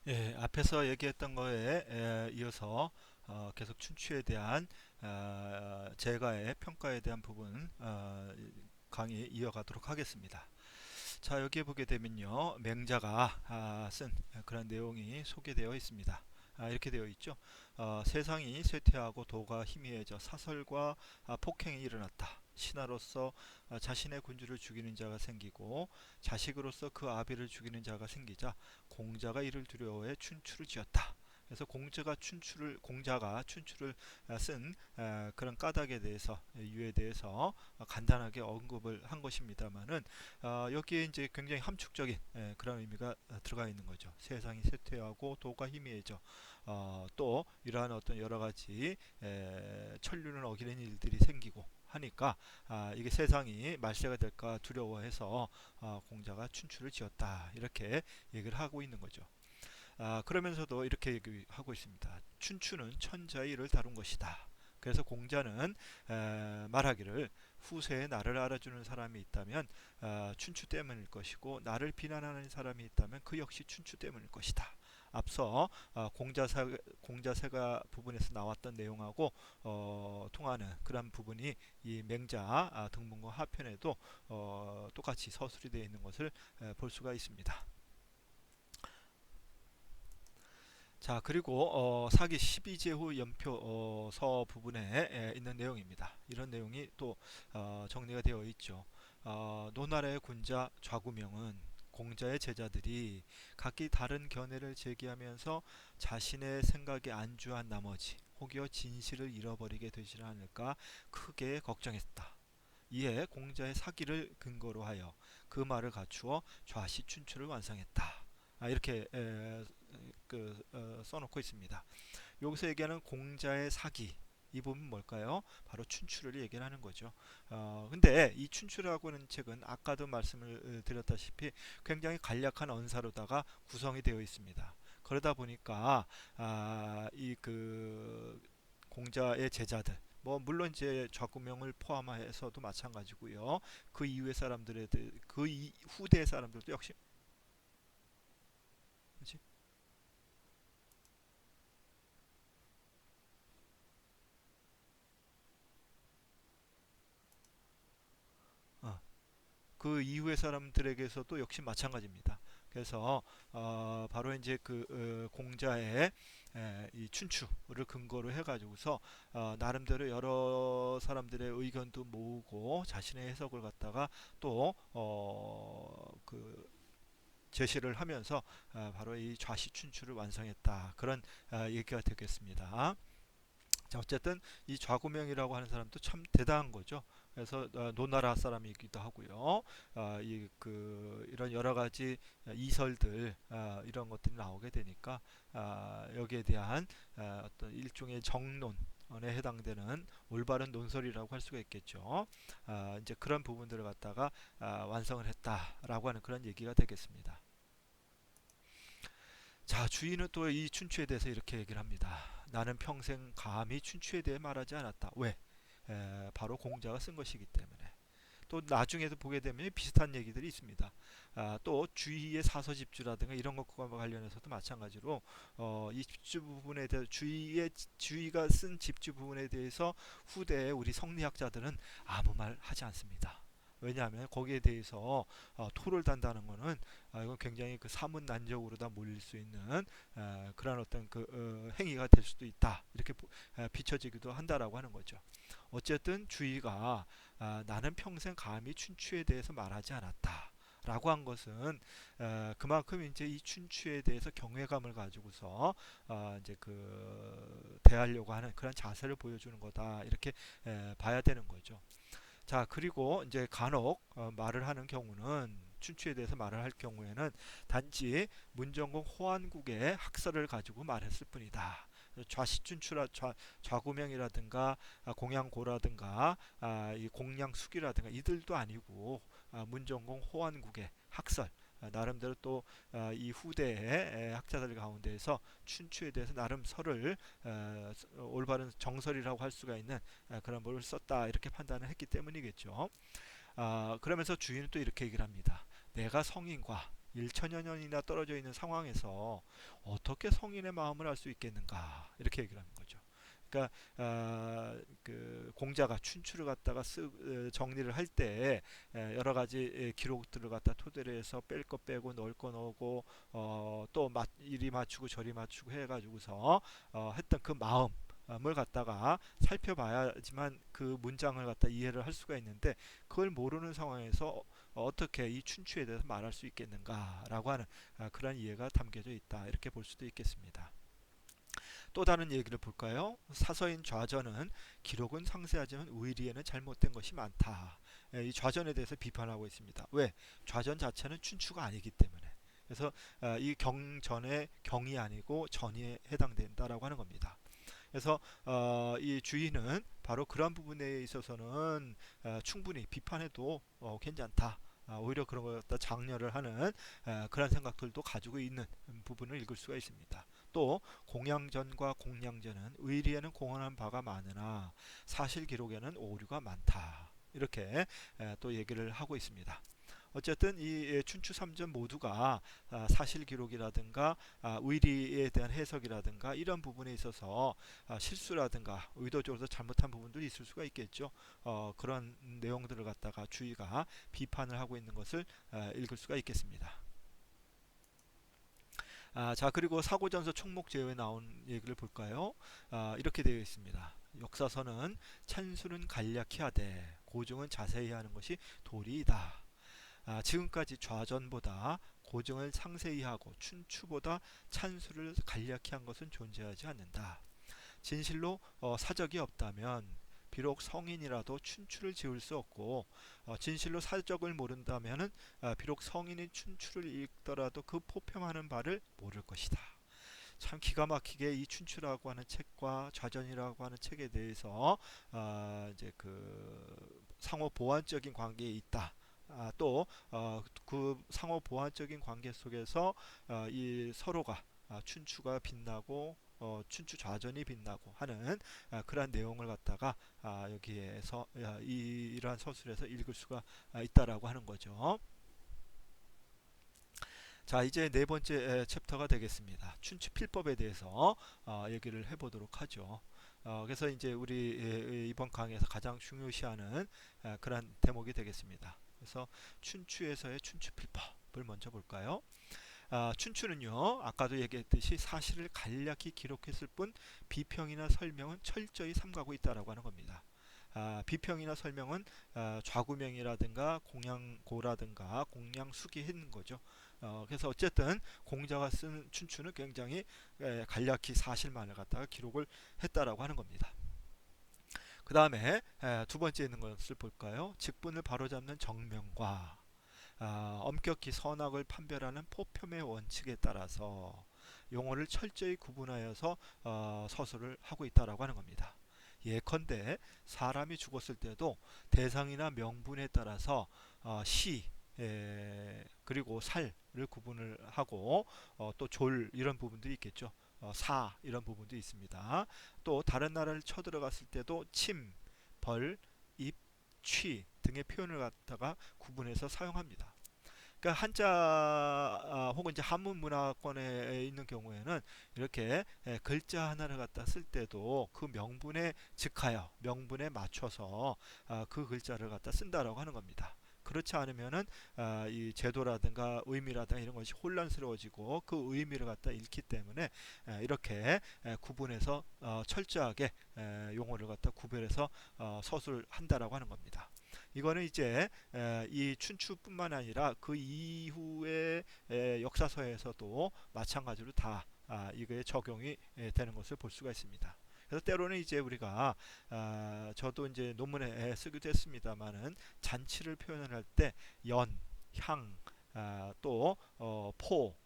예, 앞에서 얘기했던 거에 이어서 계속 춘추에 대한 제가의 평가에 대한 부분 강의 이어가도록 하겠습니다. 자, 여기에 보게 되면요, 맹자가 쓴 그런 내용이 소개되어 있습니다. 이렇게 되어 있죠. 세상이 쇠퇴하고 도가 희미해져 사설과 폭행이 일어났다. 신하로서 자신의 군주를 죽이는 자가 생기고 자식으로서 그 아비를 죽이는 자가 생기자 공자가 이를 두려워해 춘추를 지었다. 그래서 공자가 춘추를 쓴 그런 까닭에 대해서 이유에 대해서 간단하게 언급을 한 것입니다만은 여기에 이제 굉장히 함축적인 그런 의미가 들어가 있는 거죠. 세상이 쇠퇴하고 도가 희미해져 또 이러한 어떤 여러 가지 천륜을 어기는 일들이 생기고 하니까 이게 세상이 말세가 될까 두려워해서 공자가 춘추를 지었다 이렇게 얘기를 하고 있는 거죠. 그러면서도 이렇게 얘기하고 있습니다. 춘추는 천자의 일을 다룬 것이다. 그래서 공자는 말하기를 후세에 나를 알아주는 사람이 있다면 춘추 때문일 것이고 나를 비난하는 사람이 있다면 그 역시 춘추 때문일 것이다. 앞서 공자세가 부분에서 나왔던 내용하고 통하는 그런 부분이 이 맹자 등문고 하편에도 똑같이 서술이 되어 있는 것을 볼 수가 있습니다. 자, 그리고 사기 12제후 연표 서 부분에 있는 내용입니다. 이런 내용이 또 정리가 되어 있죠. 노나라의 군자 좌구명은 공자의 제자들이 각기 다른 견해를 제기하면서 자신의 생각에 안주한 나머지 혹여 진실을 잃어버리게 되지 않을까 크게 걱정했다. 이에 공자의 사기를 근거로 하여 그 말을 갖추어 좌시춘추를 완성했다. 이렇게 써놓고 있습니다. 여기서 얘기하는 공자의 사기 이 부분 뭘까요? 바로 춘추를 얘기하는 거죠. 근데 이 춘추라고 하는 책은 아까도 말씀을 드렸다시피 굉장히 간략한 언사로다가 구성이 되어 있습니다. 그러다 보니까 이그 공자의 제자들 뭐 물론 이제 좌구명을 포함해서도 마찬가지고요. 그 이후의 사람들에 대해 후대 사람들도 역시 그렇지? 어, 그 이후의 사람들에게서도 역시 마찬가지입니다. 그래서 바로 이제 그 공자의 이 춘추를 근거로 해가지고서 나름대로 여러 사람들의 의견도 모으고 자신의 해석을 갖다가 또그 제시를 하면서 바로 이 좌시춘추를 완성했다 그런 얘기가 되겠습니다. 자, 어쨌든 이 좌구명이라고 하는 사람도 참 대단한 거죠. 그래서 노나라 사람이기도 하고요. 이런 여러 가지 이설들 이런 것들이 나오게 되니까 여기에 대한 어떤 일종의 정론 에 해당되는 올바른 논설이라고 할 수가 있겠죠. 이제 그런 부분들을 갖다가 완성을 했다라고 하는 그런 얘기가 되겠습니다. 자, 주인은 또 이 춘추에 대해서 이렇게 얘기를 합니다. 나는 평생 감히 춘추에 대해 말하지 않았다. 왜? 바로 공자가 쓴 것이기 때문에. 또 나중에도 보게 되면 비슷한 얘기들이 있습니다. 또 주의의 사서집주라든가 이런 것과 관련해서도 마찬가지로 이 집주 부분에 대해 주의가 쓴 집주 부분에 대해서 후대에 우리 성리학자들은 아무 말 하지 않습니다. 왜냐하면 거기에 대해서 토를 단다는 것은 이건 굉장히 그 사문난적으로 다 몰릴 수 있는 그런 어떤 그 행위가 될 수도 있다 이렇게 비춰지기도 한다라고 하는 거죠. 어쨌든 주의가 나는 평생 감히 춘추에 대해서 말하지 않았다. 라고 한 것은 그만큼 이제 이 춘추에 대해서 경외감을 가지고서 이제 그 대하려고 하는 그런 자세를 보여주는 거다 이렇게 봐야 되는 거죠. 자, 그리고 이제 간혹 말을 하는 경우는 춘추에 대해서 말을 할 경우에는 단지 문정공 호안국의 학설을 가지고 말했을 뿐이다. 좌구명이라든가 공양고라든가 이 공양숙이라든가 이들도 아니고 문정공 호안국의 학설 나름대로 또 이 후대의 학자들 가운데에서 춘추에 대해서 나름 설을 올바른 정설이라고 할 수가 있는 그런 뭘 썼다 이렇게 판단을 했기 때문이겠죠. 그러면서 주인은 또 이렇게 얘기를 합니다. 내가 성인과 일천여 년이나 떨어져 있는 상황에서 어떻게 성인의 마음을 알 수 있겠는가 이렇게 얘기를 하는 거죠. 그러니까 그 공자가 춘추를 갖다가 정리를 할 때 여러 가지 기록들을 갖다 토대로 해서 뺄 거 빼고 넣을 거 넣고 또 이리 맞추고 저리 맞추고 해가지고서 했던 그 마음을 갖다가 살펴봐야지만 그 문장을 갖다 이해를 할 수가 있는데 그걸 모르는 상황에서 어떻게 이 춘추에 대해서 말할 수 있겠는가라고 하는 그런 이해가 담겨져 있다 이렇게 볼 수도 있겠습니다. 또 다른 얘기를 볼까요? 사서인 좌전은 기록은 상세하지만 의리에는 잘못된 것이 많다. 이 좌전에 대해서 비판하고 있습니다. 왜? 좌전 자체는 춘추가 아니기 때문에. 그래서 이 경전의 경이 아니고 전이 해당된다라고 하는 겁니다. 그래서 이 주인은 바로 그런 부분에 있어서는 충분히 비판해도 괜찮다. 오히려 그런 것 갖다 장려를 하는 그런 생각들도 가지고 있는 부분을 읽을 수가 있습니다. 또 공양전과 공량전은 의리에는 공헌한 바가 많으나 사실 기록에는 오류가 많다. 이렇게 또 얘기를 하고 있습니다. 어쨌든 이 춘추 3전 모두가 사실 기록이라든가 의리에 대한 해석이라든가 이런 부분에 있어서 실수라든가 의도적으로 잘못한 부분도 있을 수가 있겠죠. 그런 내용들을 갖다가 주의가 비판을 하고 있는 것을 읽을 수가 있겠습니다. 자, 그리고 사고전서 총목제외에 나온 얘기를 볼까요? 이렇게 되어 있습니다. 역사서는 찬술은 간략히 하되 고증은 자세히 하는 것이 도리이다. 지금까지 좌전보다 고증을 상세히 하고 춘추보다 찬수를 간략히 한 것은 존재하지 않는다. 진실로 사적이 없다면 비록 성인이라도 춘추를 지을 수 없고 진실로 사적을 모른다면 비록 성인이 춘추를 읽더라도 그 포평하는 바를 모를 것이다. 참 기가 막히게 이 춘추라고 하는 책과 좌전이라고 하는 책에 대해서 이제 그 상호 보완적인 관계에 있다. 또그 상호 보완적인 관계 속에서 이 서로가 춘추가 빛나고 춘추 좌전이 빛나고 하는 그러한 내용을 갖다가 여기에서 이러한 서술에서 읽을 수가 있다라고 하는 거죠. 자, 이제 네 번째 챕터가 되겠습니다. 춘추 필법에 대해서 얘기를 해보도록 하죠. 그래서 이제 우리 이번 강의에서 가장 중요시하는 그런 대목이 되겠습니다. 그래서 춘추에서의 춘추 필법을 먼저 볼까요? 춘추는요, 아까도 얘기했듯이 사실을 간략히 기록했을 뿐 비평이나 설명은 철저히 삼가고 있다라고 하는 겁니다. 비평이나 설명은 좌구명이라든가 공양고라든가 공양숙이 했는 거죠. 그래서 어쨌든 공자가 쓴 춘추는 굉장히 간략히 사실만을 갖다가 기록을 했다라고 하는 겁니다. 그 다음에 두 번째 있는 것을 볼까요? 직분을 바로잡는 정명과 엄격히 선악을 판별하는 포편의 원칙에 따라서 용어를 철저히 구분하여서 서술을 하고 있다라고 하는 겁니다. 예컨대 사람이 죽었을 때도 대상이나 명분에 따라서 시 그리고 살을 구분을 하고 또 졸 이런 부분들이 있겠죠. 사 이런 부분도 있습니다. 또 다른 나라를 쳐들어갔을 때도 침, 벌, 입, 취 등의 표현을 갖다가 구분해서 사용합니다. 그러니까 한자 혹은 이제 한문 문화권에 있는 경우에는 이렇게 글자 하나를 갖다 쓸 때도 그 명분에 즉하여 명분에 맞춰서 그 글자를 갖다 쓴다라고 하는 겁니다. 그렇지 않으면은 이 제도라든가 의미라든가 이런 것이 혼란스러워지고 그 의미를 갖다 잃기 때문에 이렇게 구분해서 철저하게 용어를 갖다 구별해서 서술한다라고 하는 겁니다. 이거는 이제 이 춘추뿐만 아니라 그 이후의 역사서에서도 마찬가지로 다 이거에 적용이 되는 것을 볼 수가 있습니다. 그래서 때로는 이제 우리가 저도 이제 논문에 쓰기도 했습니다만은 잔치를 표현을 할 때 연, 향, 또 포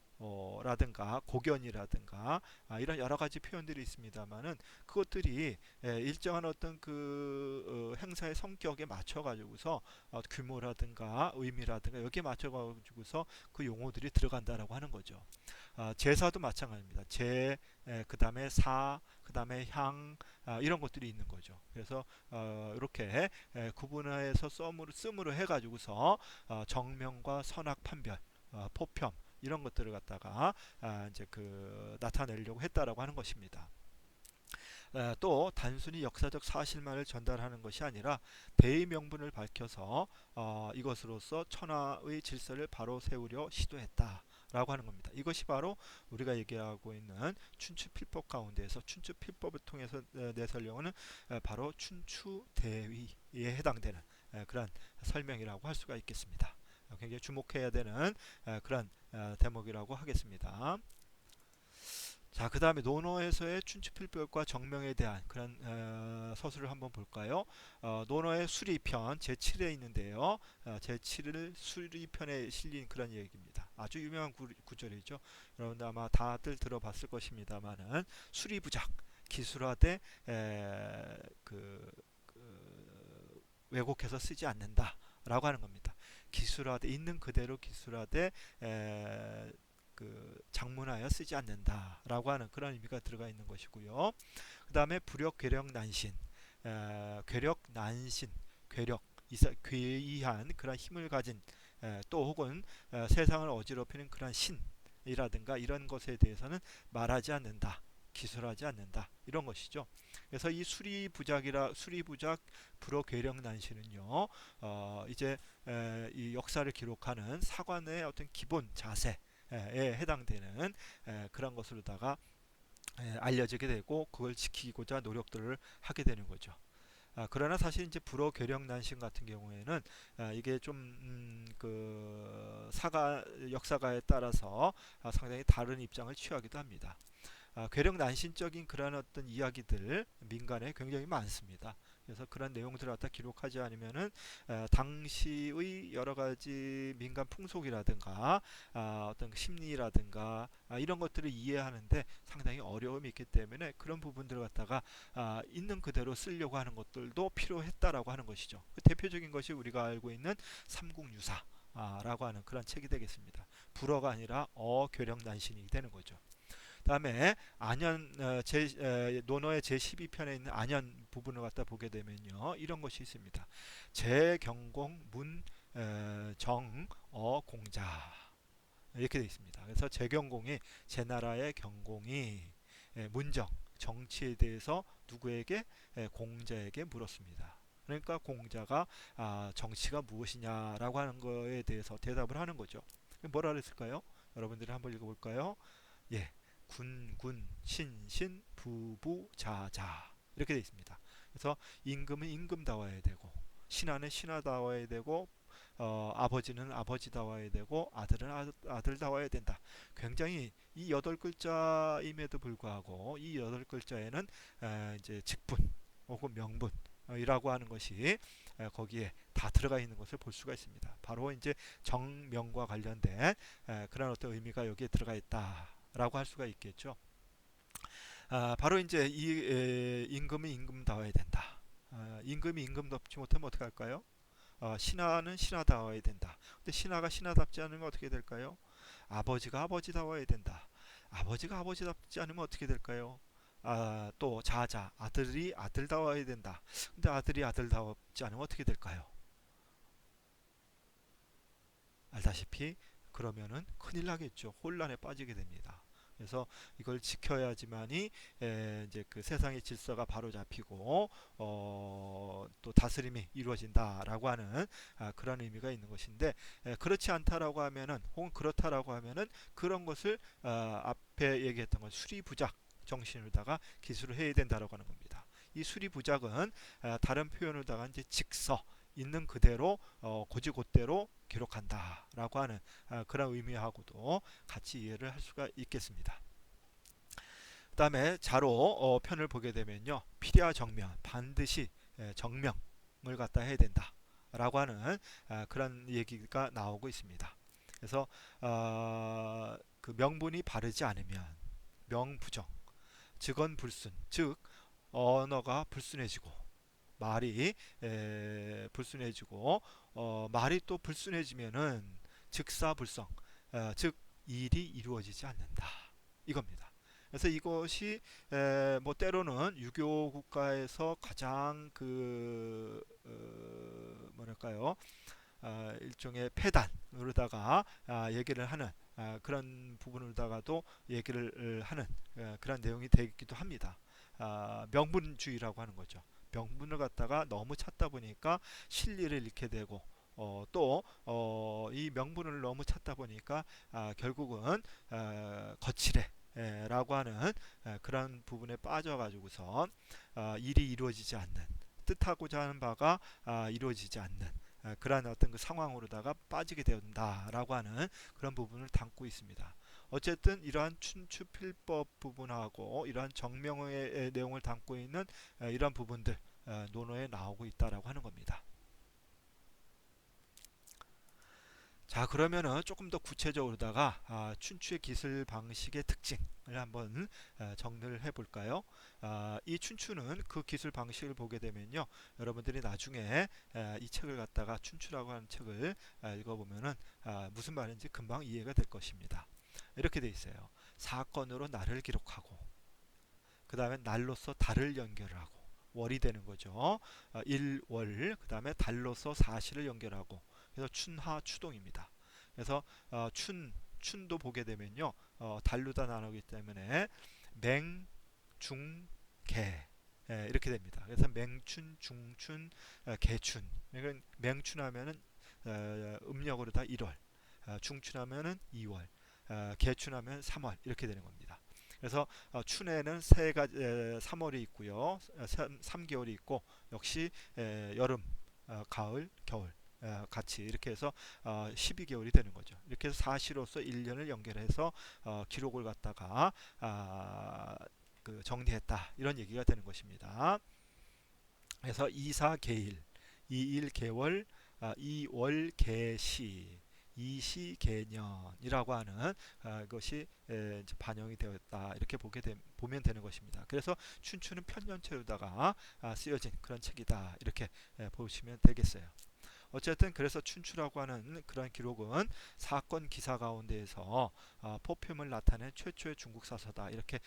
라든가 고견이라든가 이런 여러 가지 표현들이 있습니다만은 그것들이 일정한 어떤 그 행사의 성격에 맞춰 가지고서 규모라든가 의미라든가 여기에 맞춰 가지고서 그 용어들이 들어간다라고 하는 거죠. 제사도 마찬가지입니다. 그다음에 사, 그다음에 향 이런 것들이 있는 거죠. 그래서 이렇게 구분해서 씀으로 해가지고서 정명과 선악 판별 포편 이런 것들을 갖다가 이제 그 나타내려고 했다라고 하는 것입니다. 또 단순히 역사적 사실만을 전달하는 것이 아니라 대의 명분을 밝혀서 이것으로서 천하의 질서를 바로 세우려 시도했다라고 하는 겁니다. 이것이 바로 우리가 얘기하고 있는 춘추필법 가운데에서 춘추필법을 통해서 내세우려는 바로 춘추대의에 해당되는 그런 설명이라고 할 수가 있겠습니다. 굉장히 주목해야 되는 그런 대목이라고 하겠습니다. 자, 그 다음에 논어에서의 춘추필법과 정명에 대한 그런 서술을 한번 볼까요? 논어의 수리편 제7에 있는데요. 제7을 수리편에 실린 그런 얘기입니다. 아주 유명한 구절이죠. 여러분들 아마 다들 들어봤을 것입니다만은 수리부작 기술화돼 왜곡해서 쓰지 않는다라고 하는 겁니다. 기술화돼 있는 그대로 기술화돼 장문하여 쓰지 않는다라고 하는 그런 의미가 들어가 있는 것이고요. 그 다음에 불역 괴력 난신, 괴력 난신, 괴력 괴이한 그런 힘을 가진 또 혹은 세상을 어지럽히는 그런 신이라든가 이런 것에 대해서는 말하지 않는다. 기술하지 않는다 이런 것이죠. 그래서 이 수리부작 불어괴력난시는요, 이제 이 역사를 기록하는 사관의 어떤 기본 자세에 해당되는 그런 것으로다가 알려지게 되고 그걸 지키고자 노력들을 하게 되는 거죠. 그러나 사실 이제 불어 괴력난신 같은 경우에는 이게 좀 사가 역사가에 따라서 상당히 다른 입장을 취하기도 합니다. 괴력난신적인 그런 어떤 이야기들 민간에 굉장히 많습니다. 그래서 그런 내용들을 갖다 기록하지 않으면은 당시의 여러 가지 민간 풍속이라든가 어떤 심리라든가 이런 것들을 이해하는데 상당히 어려움이 있기 때문에 그런 부분들을 갖다가 있는 그대로 쓰려고 하는 것들도 필요했다라고 하는 것이죠. 그 대표적인 것이 우리가 알고 있는 삼국유사 라고 하는 그런 책이 되겠습니다. 불어가 아니라 괴력난신이 되는 거죠. 다음에 안연 논어의 제12편에 있는 안연 부분을 갖다 보게 되면요 이런 것이 있습니다. 제경공 문 공자 이렇게 되어 있습니다. 그래서 제경공이 제 나라의 경공이 문정 정치에 대해서 누구에게 공자에게 물었습니다. 그러니까 공자가 정치가 무엇이냐라고 하는 거에 대해서 대답을 하는 거죠. 뭐라 그랬을까요? 여러분들이 한번 읽어볼까요? 예, 군군 신신 부부 자자 이렇게 되어 있습니다. 그래서 임금은 임금다워야 되고 신하는 신하다워야 되고 아버지는 아버지다워야 되고 아들은 아들다워야 된다. 굉장히 이 8글자임에도 불구하고 이 8글자에는 이제 직분 혹은 명분 이라고 하는 것이 거기에 다 들어가 있는 것을 볼 수가 있습니다. 바로 이제 정명과 관련된 그런 어떤 의미가 여기에 들어가 있다라고 할 수가 있겠죠. 바로 이제 이 임금은 임금다워야 된다. 임금이 임금답지 못하면 어떻게 할까요? 신하는 신하다워야 된다. 근데 신하가 신하답지 않으면 어떻게 될까요? 아버지가 아버지다워야 된다. 아버지가 아버지답지 않으면 어떻게 될까요? 또 자자 아들이 아들다워야 된다. 근데 아들이 아들다웠지 않으면 어떻게 될까요? 알다시피 그러면은 큰일 나겠죠. 혼란에 빠지게 됩니다. 그래서 이걸 지켜야지만이 이제 그 세상의 질서가 바로 잡히고 또 다스림이 이루어진다라고 하는 그런 의미가 있는 것인데 그렇지 않다라고 하면은 혹은 그렇다라고 하면은 그런 것을 앞에 얘기했던 건 수리부작 정신으로다가 기술을 해야 된다라고 하는 겁니다. 이 수리부작은 다른 표현으로다가 이제 직서 있는 그대로 고지곧대로 기록한다라고 하는 그런 의미하고도 같이 이해를 할 수가 있겠습니다. 그 다음에 자로 편을 보게 되면요. 필야 정면 반드시 정명을 갖다 해야 된다 라고 하는 그런 얘기가 나오고 있습니다. 그래서 그 명분이 바르지 않으면 명부정 즉언불순 즉 언어가 불순해지고 말이 불순해지고 말이 또 불순해지면은 즉사불성 즉 일이 이루어지지 않는다 이겁니다. 그래서 이것이 뭐 때로는 유교 국가에서 가장 뭐랄까요 일종의 폐단으로다가 얘기를 하는 그런 부분으로다가도 얘기를 하는 그런 내용이 되기도 합니다. 명분주의라고 하는 거죠. 명분을 갖다가 너무 찾다 보니까 실리를 잃게 되고 이 명분을 너무 찾다 보니까 결국은 거칠해 라고 하는 그런 부분에 빠져가지고서 일이 이루어지지 않는 뜻하고자 하는 바가 이루어지지 않는 그러한 어떤 그 상황으로다가 빠지게 된다라고 하는 그런 부분을 담고 있습니다. 어쨌든 이러한 춘추필법 부분하고 이러한 정명의 내용을 담고 있는 이러한 부분들 논어에 나오고 있다라고 하는 겁니다. 자, 그러면은 조금 더 구체적으로다가 춘추의 기술 방식의 특징을 한번 정리를 해볼까요? 이 춘추는 그 기술 방식을 보게 되면요, 여러분들이 나중에 이 책을 갖다가 춘추라고 하는 책을 읽어보면은 무슨 말인지 금방 이해가 될 것입니다. 이렇게 돼 있어요. 사건으로 날을 기록하고, 그 다음에 날로서 달을 연결하고, 월이 되는 거죠. 일월, 그 다음에 달로서 사시를 연결하고, 그래서 춘하 추동입니다. 그래서 춘도 보게 되면요, 달로 다 나누기 때문에 맹, 중, 개 이렇게 됩니다. 그래서 맹춘, 중춘, 개춘. 이건 맹춘하면은 음력으로 다 1월, 중춘하면은 2월, 개춘하면 3월 이렇게 되는 겁니다. 그래서 춘에는 3월이 있고요, 3개월이 있고 역시 여름, 가을, 겨울 같이 이렇게 해서 12개월이 되는 거죠. 이렇게 해서 사시로서 1년을 연결해서 기록을 갖다가 그 정리했다 이런 얘기가 되는 것입니다. 그래서 이사개일, 이일개월, 이월개시, 이시개년이라고 하는 것이 반영이 되었다 이렇게 보면 되는 것입니다. 그래서 춘추는 편년체로다가 쓰여진 그런 책이다 이렇게 보시면 되겠어요. 어쨌든 그래서 춘추라고 하는 그런 기록은 사건 기사 가운데에서 포편을 나타낸 최초의 중국 사서다 이렇게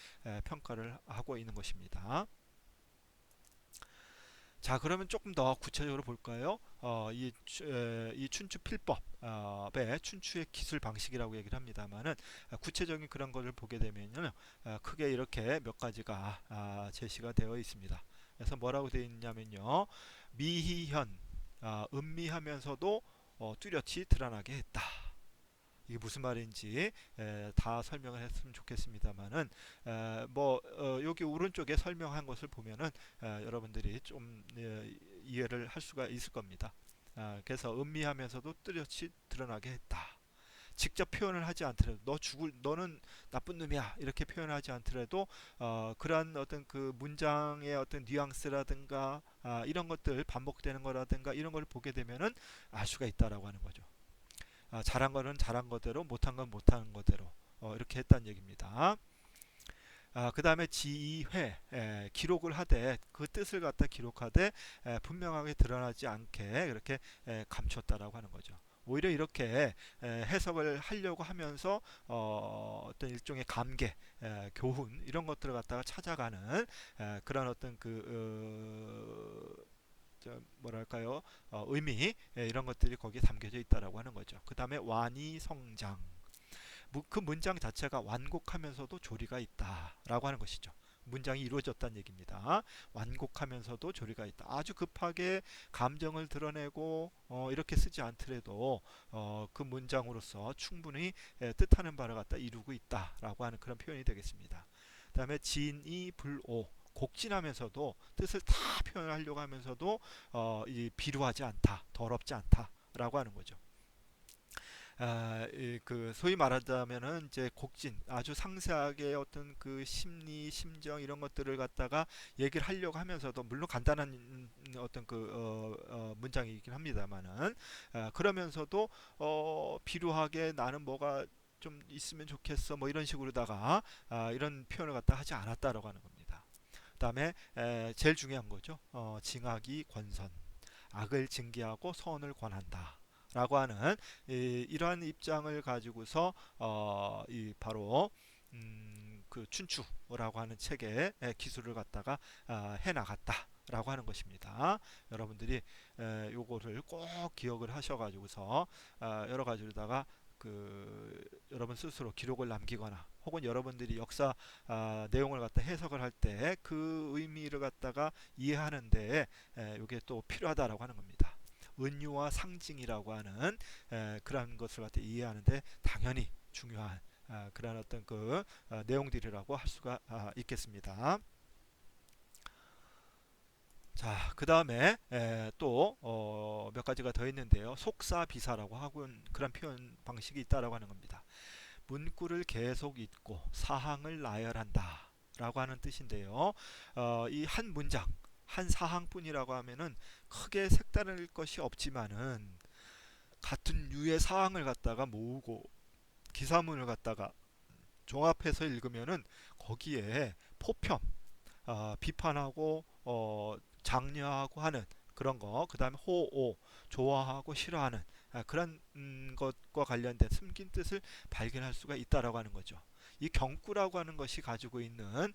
평가를 하고 있는 것입니다. 자, 그러면 조금 더 구체적으로 볼까요? 이 춘추 필법의 춘추의 기술 방식이라고 얘기를 합니다만은 구체적인 그런 것을 보게 되면요, 크게 이렇게 몇 가지가 제시가 되어 있습니다. 그래서 뭐라고 되어 있냐면요, 미희현, 음미하면서도 뚜렷이 드러나게 했다. 이게 무슨 말인지 다 설명을 했으면 좋겠습니다만은 여기 오른쪽에 설명한 것을 보면은 여러분들이 좀 이해를 할 수가 있을 겁니다. 그래서 음미하면서도 뚜렷이 드러나게 했다. 직접 표현을 하지 않더라도 너는 나쁜 놈이야 이렇게 표현하지 않더라도 그러한 어떤 그 문장의 어떤 뉘앙스라든가 이런 것들 반복되는 거라든가 이런 걸 보게 되면은 알 수가 있다라고 하는 거죠. 잘한 거는 잘한 거대로 못한 건 못한 거대로 이렇게 했다는 얘기입니다. 그 다음에 지휘회 기록을 하되 그 뜻을 갖다 기록하되 분명하게 드러나지 않게 그렇게 감췄다라고 하는 거죠. 오히려 이렇게 해석을 하려고 하면서 어떤 일종의 감개, 교훈 이런 것들을 갖다가 찾아가는 그런 어떤 뭐랄까요, 의미 이런 것들이 거기에 담겨져 있다라고 하는 거죠. 그 다음에 완이성장, 그 문장 자체가 완곡하면서도 조리가 있다라고 하는 것이죠. 문장이 이루어졌다는 얘기입니다. 완곡하면서도 조리가 있다. 아주 급하게 감정을 드러내고 이렇게 쓰지 않더라도 그 문장으로서 충분히 뜻하는 바를 갖다 이루고 있다라고 하는 그런 표현이 되겠습니다. 그 다음에 진이불오, 곡진하면서도 뜻을 다 표현하려고 하면서도 비루하지 않다, 더럽지 않다라고 하는 거죠. 그 소위 말하자면은 이제 곡진 아주 상세하게 어떤 그 심리 심정 이런 것들을 갖다가 얘기를 하려고 하면서도 물론 간단한 어떤 문장이긴 합니다만은 그러면서도 비루하게 나는 뭐가 좀 있으면 좋겠어 뭐 이런 식으로다가 이런 표현을 갖다 하지 않았다라고 하는 겁니다. 그다음에 제일 중요한 거죠. 징악이 권선, 악을 징계하고 선을 권한다. 라고 하는 이러한 입장을 가지고서 바로 그 춘추라고 하는 책의 기술을 갖다가 해 나갔다 라고 하는 것입니다. 여러분들이 요거를 꼭 기억을 하셔가지고서 여러 가지로다가 여러분 스스로 기록을 남기거나 혹은 여러분들이 역사 내용을 갖다 해석을 할 때 그 의미를 갖다가 이해하는데 이게 또 필요하다라고 하는 겁니다. 은유와 상징이라고 하는 그런 것을 갖다 이해하는데 당연히 중요한 그런 어떤 내용들이라고 할 수가 있겠습니다. 자, 그 다음에 또 몇 가지가 더 있는데요. 속사비사라고 하고 그런 표현 방식이 있다라고 하는 겁니다. 문구를 계속 읽고 사항을 나열한다 라고 하는 뜻인데요. 이 한 문장, 한 사항뿐이라고 하면은 크게 색다를 것이 없지만은 같은 유의 사항을 갖다가 모으고 기사문을 갖다가 종합해서 읽으면은 거기에 포편, 비판하고 장려하고 하는 그런 거, 그 다음에 호오, 좋아하고 싫어하는 그런 것과 관련된 숨긴 뜻을 발견할 수가 있다라고 하는 거죠. 이 경구라고 하는 것이 가지고 있는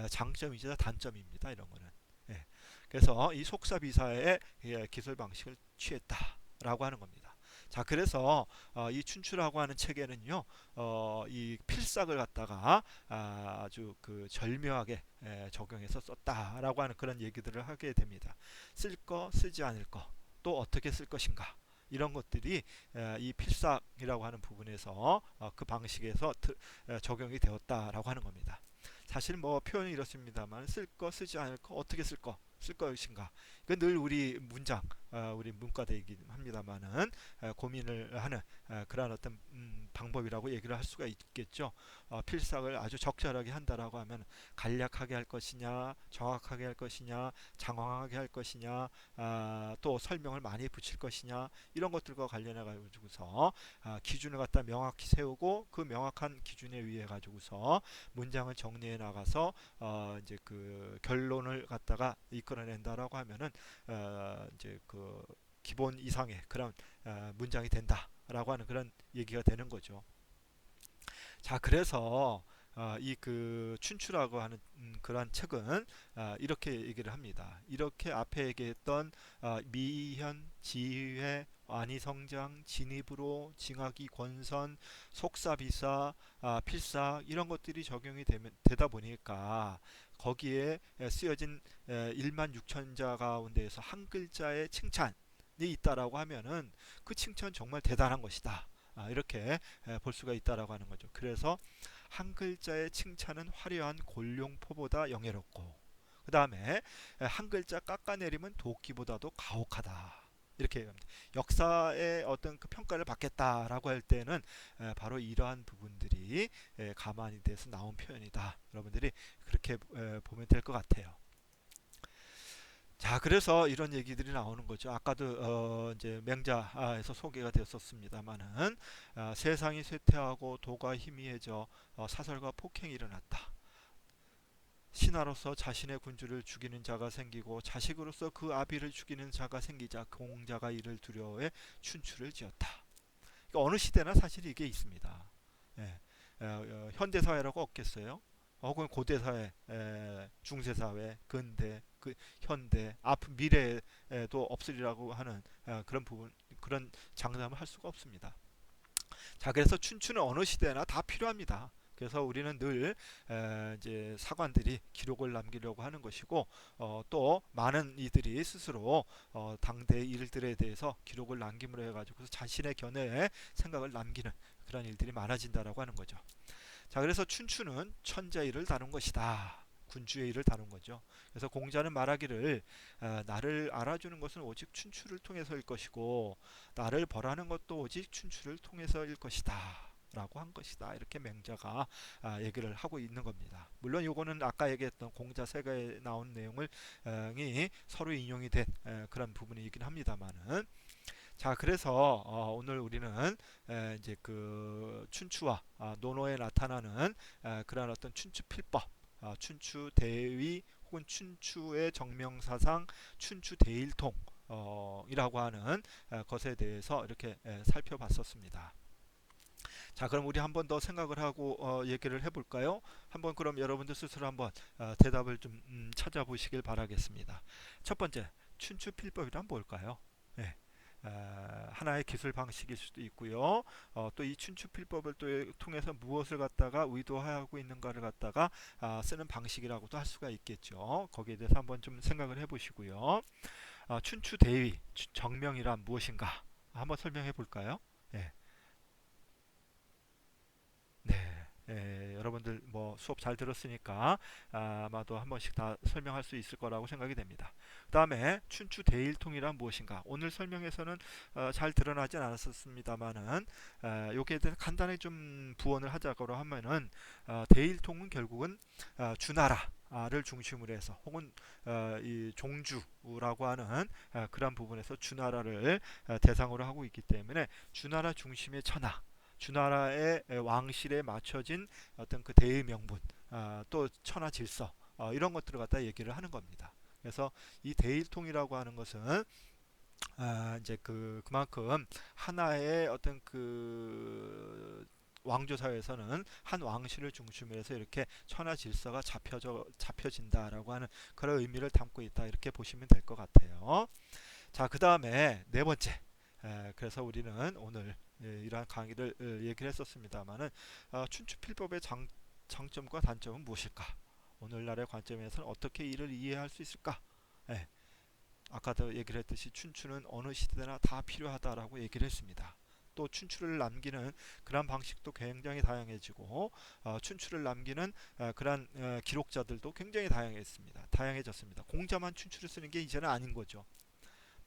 장점이자 단점입니다. 이런 거는. 예. 그래서 이 속사비사의 기술 방식을 취했다라고 하는 겁니다. 자, 그래서 이 춘추라고 하는 책에는요, 이 필삭을 갖다가 아주 절묘하게 적용해서 썼다라고 하는 그런 얘기들을 하게 됩니다. 쓸 거, 쓰지 않을 거, 또 어떻게 쓸 것인가. 이런 것들이 이 필삭이라고 하는 부분에서 그 방식에서 적용이 되었다라고 하는 겁니다. 사실 뭐 표현이 이렇습니다만 쓸 거, 쓰지 않을 거, 어떻게 쓸 것인가. 이건 늘 우리 문장, 우리 문과대이긴 합니다만은 고민을 하는 그러한 어떤 방법이라고 얘기를 할 수가 있겠죠. 필삭을 아주 적절하게 한다라고 하면 간략하게 할 것이냐, 정확하게 할 것이냐, 장황하게 할 것이냐, 또 설명을 많이 붙일 것이냐 이런 것들과 관련해 가지고서 기준을 갖다 명확히 세우고 그 명확한 기준에 의해 가지고서 문장을 정리해 나가서 이제 결론을 갖다가 이끌어낸다라고 하면은 이제 기본 이상의 그런 문장이 된다라고 하는 그런 얘기가 되는 거죠. 자, 그래서 이 춘추라고 하는 그러한 책은 이렇게 얘기를 합니다. 이렇게 앞에 얘기했던 미현, 지휘회, 안희성장, 진입으로, 징악이, 권선, 속사비사, 필사 이런 것들이 적용이 되다 보니까 거기에 쓰여진 1만 6천 자 가운데에서 한 글자의 칭찬이 있다라고 하면은 그 칭찬 정말 대단한 것이다. 이렇게 볼 수가 있다라고 하는 거죠. 그래서 한 글자의 칭찬은 화려한 골룡포보다 영예롭고 그 다음에 한 글자 깎아내리면 도끼보다도 가혹하다. 이렇게 얘기합니다. 역사의 어떤 평가를 받겠다라고 할 때는 바로 이러한 부분들이 가만히 돼서 나온 표현이다. 여러분들이 그렇게 보면 될 것 같아요. 자, 그래서 이런 얘기들이 나오는 거죠. 아까도 이제 맹자에서 소개가 되었었습니다만은 세상이 쇠퇴하고 도가 희미해져 사설과 폭행이 일어났다. 신하로서 자신의 군주를 죽이는 자가 생기고 자식으로서 그 아비를 죽이는 자가 생기자 공자가 이를 두려워해 춘추를 지었다. 그러니까 어느 시대나 사실 이게 있습니다. 예. 현대 사회라고 없겠어요? 혹은 고대 사회, 중세 사회, 근대, 현대, 앞 미래에도 없으리라고 하는 그런 부분, 그런 장담을 할 수가 없습니다. 자, 그래서 춘추는 어느 시대나 다 필요합니다. 그래서 우리는 늘 이제 사관들이 기록을 남기려고 하는 것이고 또 많은 이들이 스스로 당대의 일들에 대해서 기록을 남김으로 해가지고 자신의 견해에 생각을 남기는 그런 일들이 많아진다라고 하는 거죠. 자, 그래서 춘추는 천자의 일을 다룬 것이다. 군주의 일을 다룬 거죠. 그래서 공자는 말하기를 나를 알아주는 것은 오직 춘추를 통해서일 것이고 나를 벌하는 것도 오직 춘추를 통해서일 것이다. 라고 한 것이다. 이렇게 맹자가 얘기를 하고 있는 겁니다. 물론 이거는 아까 얘기했던 공자세가에 나온 내용을 이 서로 인용이 된 그런 부분이긴 합니다만은 자, 그래서 오늘 우리는 이제 춘추와 논어에 나타나는 그러한 어떤 춘추 필법, 춘추 대위 혹은 춘추의 정명사상, 춘추 대일통 이라고 하는 것에 대해서 이렇게 살펴봤었습니다. 자, 그럼 우리 한 번 더 생각을 하고 얘기를 해볼까요? 한번 그럼 여러분들 스스로 한번 대답을 좀 찾아보시길 바라겠습니다. 첫 번째, 춘추필법이란 뭘까요? 예. 하나의 기술 방식일 수도 있고요. 또 이 춘추필법을 또 통해서 무엇을 갖다가 의도하고 있는가를 갖다가 쓰는 방식이라고도 할 수가 있겠죠. 거기에 대해서 한번 좀 생각을 해보시고요. 춘추대위 정명이란 무엇인가? 한번 설명해 볼까요? 예. 네, 여러분들 뭐 수업 잘 들었으니까 아마도 한 번씩 다 설명할 수 있을 거라고 생각이 됩니다. 그 다음에 춘추 대일통이란 무엇인가? 오늘 설명에서는 잘 드러나진 않았었습니다만은 여기에 대해서 간단히 좀 부언을 하자고 하면은 대일통은 결국은 주나라를 중심으로 해서 혹은 이 종주라고 하는 그런 부분에서 주나라를 대상으로 하고 있기 때문에 주나라 중심의 천하 주나라의 왕실에 맞춰진 어떤 그 대의 명분, 또 천하 질서 이런 것들을 갖다 얘기를 하는 겁니다. 그래서 이 대일통이라고 하는 것은 이제 그만큼 하나의 어떤 그 왕조 사회에서는 한 왕실을 중심으로 해서 이렇게 천하 질서가 잡혀진다라고 하는 그런 의미를 담고 있다 이렇게 보시면 될 것 같아요. 자, 그 다음에 네 번째. 그래서 우리는 오늘 이러한 강의를 얘기를 했었습니다만은 춘추필법의 장점과 단점은 무엇일까? 오늘날의 관점에서는 어떻게 이를 이해할 수 있을까? 예, 아까도 얘기를 했듯이 춘추는 어느 시대나 다 필요하다라고 얘기를 했습니다. 또 춘추를 남기는 그런 방식도 굉장히 다양해지고 춘추를 남기는 그런 기록자들도 굉장히 다양해졌습니다. 공자만 춘추를 쓰는 게 이제는 아닌 거죠.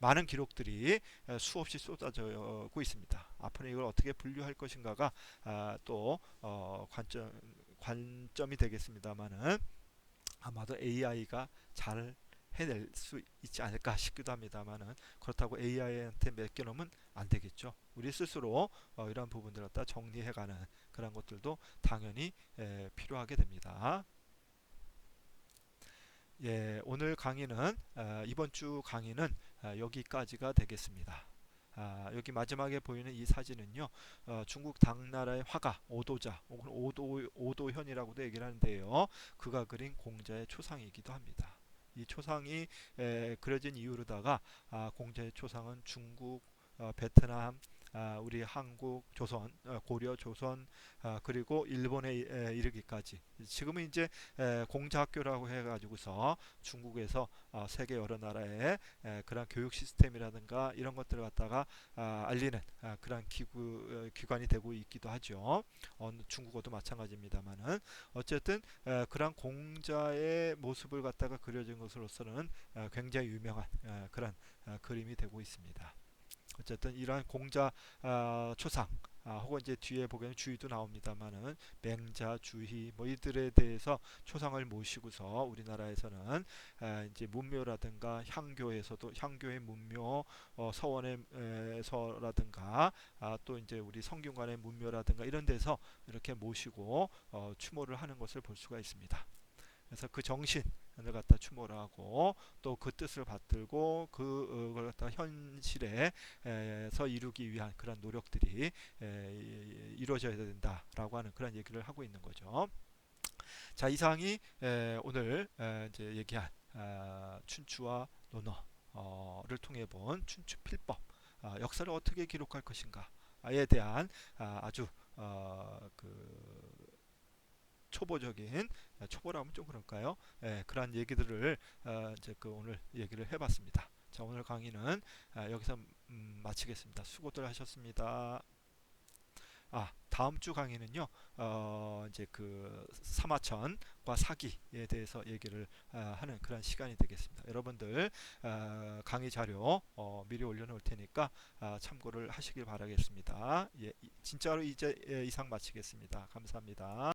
많은 기록들이 수없이 쏟아지고 있습니다. 앞으로 이걸 어떻게 분류할 것인가가 또 관점이 되겠습니다만은 아마도 AI가 잘 해낼 수 있지 않을까 싶기도 합니다만은 그렇다고 AI한테 맡겨놓으면 안 되겠죠. 우리 스스로 이런 부분들을 갖다 정리해가는 그런 것들도 당연히 필요하게 됩니다. 예, 오늘 강의는 이번 주 강의는 여기까지가 되겠습니다. 여기 마지막에 보이는 이 사진은요, 중국 당나라의 화가 오도자 혹은 오도현이라고도 얘기를 하는데요, 그가 그린 공자의 초상이기도 합니다. 이 초상이 그려진 이유로다가 공자의 초상은 중국, 베트남, 우리 한국, 조선, 고려, 조선, 그리고 일본에 이르기까지 지금은 이제 공자학교라고 해가지고서 중국에서 세계 여러 나라의 그런 교육 시스템이라든가 이런 것들을 갖다가 알리는 그런 기관이 되고 있기도 하죠. 중국어도 마찬가지입니다만은 어쨌든 그런 공자의 모습을 갖다가 그려진 것으로서는 굉장히 유명한 그런 그림이 되고 있습니다. 어쨌든 이러한 공자 초상 혹은 이제 뒤에 보면 주의도 나옵니다만은 맹자, 주희 뭐 이들에 대해서 초상을 모시고서 우리나라에서는 이제 문묘라든가 향교에서도 향교의 문묘, 서원에서라든가 또 이제 우리 성균관의 문묘라든가 이런 데서 이렇게 모시고 추모를 하는 것을 볼 수가 있습니다. 그래서 그 정신을 갖다 추모를 하고 또 그 뜻을 받들고 그걸 갖다 현실에서 이루기 위한 그런 노력들이 이루어져야 된다라고 하는 그런 얘기를 하고 있는 거죠. 자, 이상이 오늘 이제 얘기한 춘추와 논어를 통해 본 춘추 필법, 역사를 어떻게 기록할 것인가에 대한 아주 그 초보적인 초보라면 좀 그럴까요? 그러한 얘기들을 이제 오늘 얘기를 해봤습니다. 자, 오늘 강의는 여기서 마치겠습니다. 수고들 하셨습니다. 다음 주 강의는요, 이제 사마천과 사기에 대해서 얘기를 하는 그런 시간이 되겠습니다. 여러분들 강의 자료 미리 올려놓을 테니까 참고를 하시길 바라겠습니다. 예, 진짜로 이제 이상 마치겠습니다. 감사합니다.